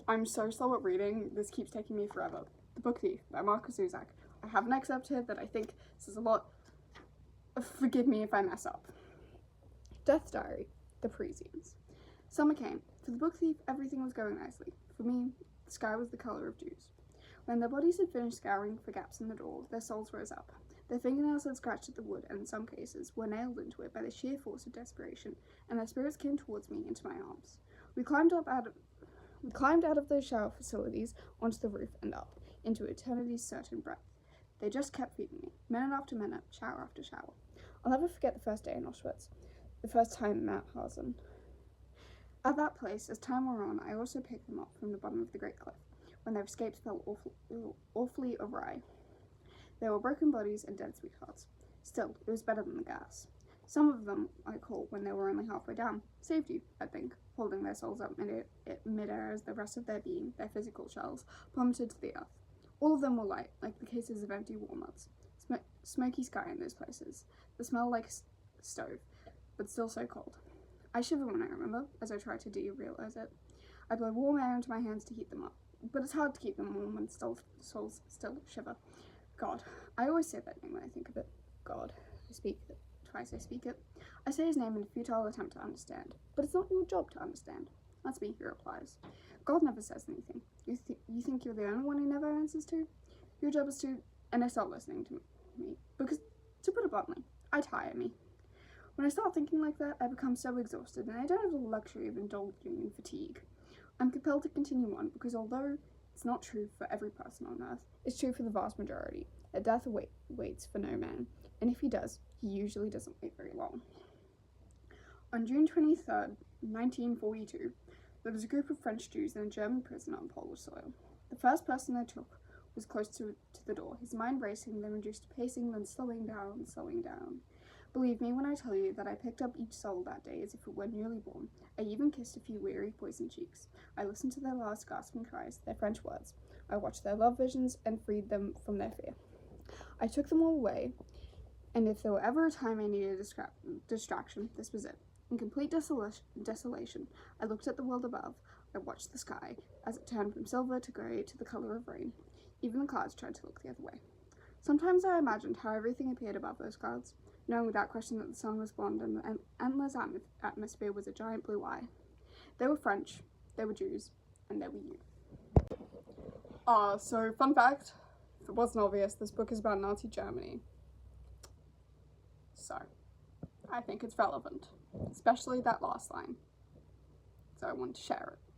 I'm so slow at reading, this keeps taking me forever. The Book Thief by Markus Zusak. I have an excerpt here that I think says a lot. Forgive me if I mess up. Death Diary, The Parisians. Summer came. For the Book Thief, everything was going nicely. For me, the sky was the colour of dews. When their bodies had finished scouring for gaps in the door, their souls rose up. Their fingernails had scratched at the wood, and in some cases were nailed into it by the sheer force of desperation, and their spirits came towards me into my arms. We climbed out of those shower facilities onto the roof and up, into eternity's certain breadth. They just kept feeding me, minute after minute, shower after shower. I'll never forget the first day in Auschwitz, the first time in Mauthausen. At that place, as time wore on, I also picked them up from the bottom of the Great Cliff, when their escapes fell awfully awry. There were broken bodies and dead sweethearts. Still, it was better than the gas. Some of them I caught when they were only halfway down. Saved you, I think, holding their souls up mid-air as the rest of their being, their physical shells, plummeted to the earth. All of them were light, like the cases of empty walnuts. Smoky sky in those places. The smell like stove, but still so cold. I shiver when I remember, as I try to de-realize it. I blow warm air into my hands to heat them up, but it's hard to keep them warm when souls still shiver. God. I always say that name when I think of it. God. I speak it. Twice I speak it. I say his name in a futile attempt to understand, but it's not your job to understand. That's me, he replies. God never says anything. You think you're the only one he never answers to? Your job is to, and I start listening to me, because, to put it bluntly, I tire me. When I start thinking like that, I become so exhausted, and I don't have the luxury of indulging in fatigue. I'm compelled to continue on, because although it's not true for every person on Earth, it's true for the vast majority, that death waits for no man, and if he does, he usually doesn't wait very long. On June 23rd, 1942, there was a group of French Jews in a German prison on Polish soil. The first person they took was close to the door, his mind racing, then reduced to pacing, then slowing down. Believe me when I tell you that I picked up each soul that day as if it were newly born. I even kissed a few weary, poisoned cheeks. I listened to their last gasping cries, their French words. I watched their love visions and freed them from their fear. I took them all away, and if there were ever a time I needed a distraction, this was it. In complete desolation, I looked at the world above. I watched the sky as it turned from silver to grey to the colour of rain. Even the clouds tried to look the other way. Sometimes I imagined how everything appeared above those clouds, knowing without question that the sun was blonde and the endless atmosphere was a giant blue eye. They were French, they were Jews, and they were you. So fun fact, if it wasn't obvious, this book is about Nazi Germany. So, I think it's relevant, especially that last line. So I wanted to share it.